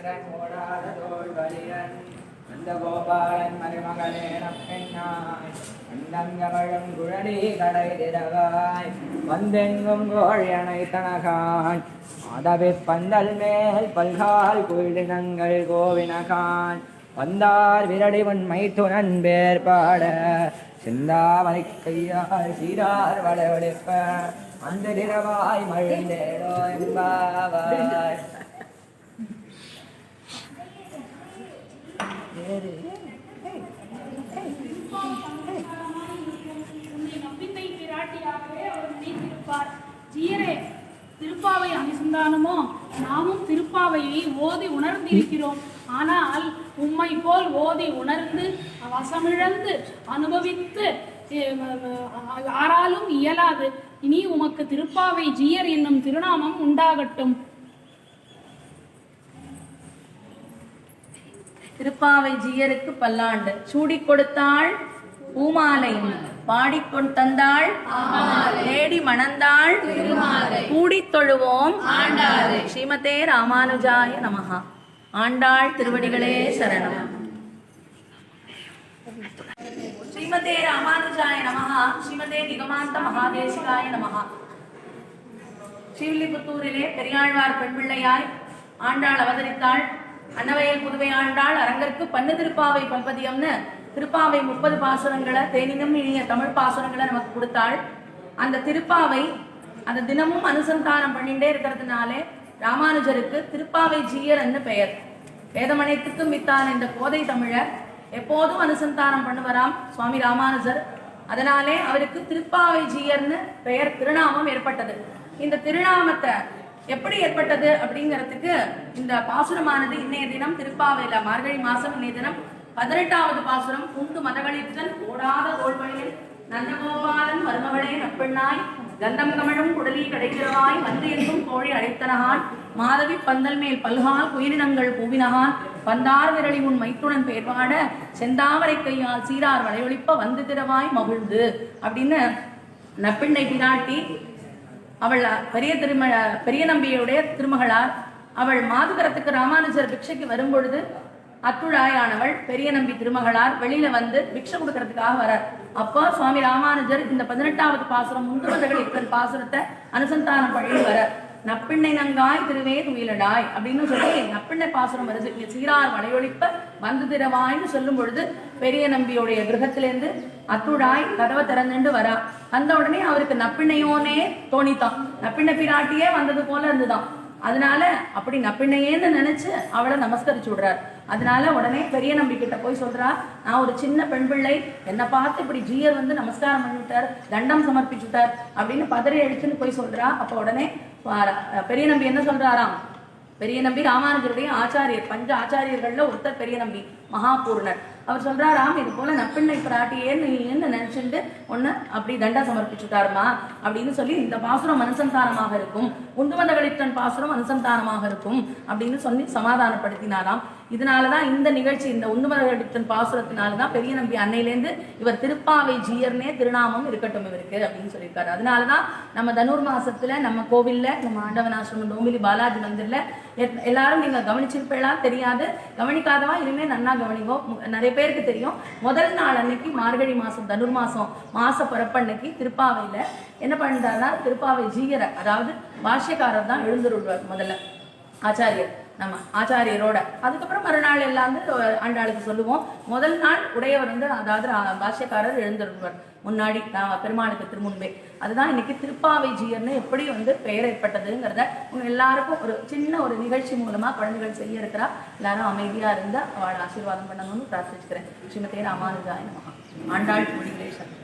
அந்த கோபாலன் மருமகளேன பெண்ணாய் அந்தங்கமழும் குழலி கடை திரவாய் வந்தெங்கும் கோழியணை தனகான் மாதவி பந்தல் மேல் பல்கால் குயிலினங்கள் கோவினகான் வந்தார் விரடி உண்மை துணன் பேர் பாட சிந்தாமணி கையால் சீரார் வளவழிப்ப அந்த திரவாய் மழுந்தேடோ என்பாவாய். திருப்பாவை அனுசந்தானமோ நாமும் திருப்பாவையை ஓதி உணர்ந்திருக்கிறோம். ஆனால் உம்மை போல் ஓதி உணர்ந்து வசமிழந்து அனுபவித்து யாராலும் இயலாது. இனி உமக்கு திருப்பாவை ஜீயர் என்னும் திருநாமம் உண்டாகட்டும். திருப்பாவை ஜீயருக்கு பல்லாண்டு. சூடி கொடுத்தாள் பூமாலை, பாடிக்கொண்டு தந்தாள் தேடி மணந்தாள் கூடித் தொழுவோம் ஸ்ரீமதே ராமானுஜாய நமஹா. ஆண்டாள் திருவடிகளே சரணம். ஸ்ரீமதே ராமானுஜாய நமஹா. ஸ்ரீமதே நிகமாந்த மகாதேசிகாய நமஹா. ஸ்ரீவில்லிபுத்தூரிலே பெரியாழ்வார் பெண் பிள்ளையாய் ஆண்டாள் அவதரித்தாள். அன்னவயல் புதுவை ஆண்டாள் அரங்கற்கு பண்ணு திருப்பாவை பல்பதியம்னு திருப்பாவை 30 பாசுரங்களை தேனினும் இனிய தமிழ் பாசுரங்களை நமக்கு கொடுத்தாள். அந்த திருப்பாவை அந்த தினமும் அனுசந்தானம் பண்ணிட்டே இருக்கிறதுனாலே ராமானுஜருக்கு திருப்பாவை ஜீயர்ன்னு பெயர். வேதமனைத்துக்கும் வித்தான் இந்த கோதை தமிழர் எப்போதும் அனுசந்தானம் பண்ணுவராம் சுவாமி ராமானுஜர். அதனாலே அவருக்கு திருப்பாவை ஜீயர்னு பெயர், திருநாமம் ஏற்பட்டது. இந்த திருநாமத்தை எப்படி ஏற்பட்டது அப்படிங்கிறதுக்கு இந்த பாசுரமானது இன்னைய தினம் திருப்பாவையில மார்கழி மாசம் இன்னைய தினம் 18வது பாசுரம். உண்டு மதகளித்தன் ஓடாத தோல்வழியில் நந்தகோபாலன் மருமகளே நப்பெண்ணாய் கந்தம் கமழும் குடலி கடைக்கிறவாய் வந்து என்றும் கோழி அடைத்தனகான் மாதவி பந்தல் மேல் பல்கால் குயிலினங்கள் பூவினகான் பந்தார் விரலி உன் மைத்துடன் பேர்பாட செந்தாமரை கையால் சீரார் வளையொழிப்ப வந்து திரவாய் மகிழ்ந்து அப்படின்னு நப்பெண்ணை பிராட்டி அவள் பெரிய நம்பியுடைய திருமகளார். அவள் மாதுகரத்துக்கு ராமானுஜர் பிக்ஷைக்கு வரும்பொழுது அத்துழாயானவள் பெரிய நம்பி திருமகளார் வெளியில வந்து பிக்ஷை கொடுக்கறதுக்காக வரார். அப்போ சுவாமி ராமானுஜர் இந்த 18வது பாசுரம் முந்துவதர்கள் இத்தன் பாசுரத்தை அனுசந்தானம் பண்ணி வர நப்பிண்ணை நங்காய் திருவே துயிலடாய் அப்படின்னு சொல்லி நப்பிண்ணை பாசுரம் வருது. சீரார் வளையொழிப்ப வந்து திரவாய்ன்னு சொல்லும் பொழுது பெரிய நம்பியுடைய கிரகத்திலேருந்து அத்துழாய் கதவை திறந்துட்டு வரா. வந்த உடனே அவருக்கு நப்பிண்ணையோனே தோணித்தான். நப்பிண்ணை பிராட்டியே வந்தது போல இருந்துதான். அதனால அப்படி நப்பிண்ணையேன்னு நினைச்சு அவளை நமஸ்கரிச்சு விடுறார். அதனால உடனே பெரிய நம்பி கிட்ட போய் சொல்றா, நான் ஒரு சின்ன பெண் பிள்ளை, என்னை பார்த்து இப்படி ஜீயர் வந்து நமஸ்காரம் பண்ணிவிட்டார், தண்டம் சமர்ப்பிச்சுட்டார் அப்படின்னு பதறி அடிச்சுன்னு போய் சொல்றா. அப்ப உடனே பெரிய நம்பி என்ன சொல்றாராம், பெரிய நம்பி ராமானுஜருடைய ஆச்சாரியர், பஞ்ச ஆச்சாரியர்கள்ல ஒருத்தர் பெரிய நம்பி மகாபூர்ணர். அவர் சொல்றாராம், இது போல நப்பிண்ணை பிராட்டியேன்னு நினைச்சுட்டு ஒன்னு அப்படி தண்டா சமர்ப்பிச்சுட்டாருமா அப்படின்னு சொல்லி இந்த பாசுரம் அனுசந்தானமாக இருக்கும், உந்துவந்தகளித்தன் பாசுரம் அனுசந்தானமாக இருக்கும் அப்படின்னு சொல்லி சமாதானப்படுத்தினாராம். இதனாலதான் இந்த நிகழ்ச்சி, இந்த உந்துவந்தகளித்தன் பாசுரத்தினாலதான் பெரிய நம்பி அன்னையிலேருந்து இவர் திருப்பாவை ஜீயர்னே திருநாமம் இருக்கட்டும் இவருக்கு அப்படின்னு சொல்லியிருக்காரு. அதனாலதான் நம்ம தனுர் மாசத்துல நம்ம கோவில்ல, நம்ம ஆண்டவனாசிரமம் டோம்பிலி பாலாஜி மந்திர்ல எல்லாரும் நீங்க கவனிச்சிருப்பா தெரியாது, கவனிக்காதவா இனிமே நன்னா கவனிங்கோ. நிறைய பேருக்கு தெரியும், முதல் நாள் அன்னைக்கு மார்கழி மாசம் தனுர் மாச பிறப்பன்னைக்கு திருப்பாவையில என்ன பண்ணிட்டாருன்னா திருப்பாவை ஜீயரை, அதாவது பாஷ்யக்காரர் தான் எழுந்துருவார் முதல்ல ஆச்சாரியர், நம்ம ஆச்சாரியரோட. அதுக்கப்புறம் மறுநாள் எல்லாம் ஆண்டாளுக்கு சொல்லுவோம். முதல் நாள் உடையவர் வந்து அதாவது பாஷ்யக்காரர் எழுந்துருவார் முன்னாடி பெருமாளுக்கு திருமுன்பே. அதுதான் இன்னைக்கு திருப்பாவை ஜீயர்னு எப்படி வந்து பெயர் ஏற்பட்டதுங்கிறத எல்லாருக்கும் ஒரு சின்ன ஒரு நிகழ்ச்சி மூலமா குழந்தைகள் செய்ய இருக்கிறா. எல்லாரும் அமைதியா இருந்தா அவளை ஆசீர்வாதம் பண்ணணும்னு பிரார்த்திச்சுக்கிறேன். ஸ்ரீமதே ராமானுஜாய நமஹா. ஆண்டாள் திருவடிகளே சரணம்.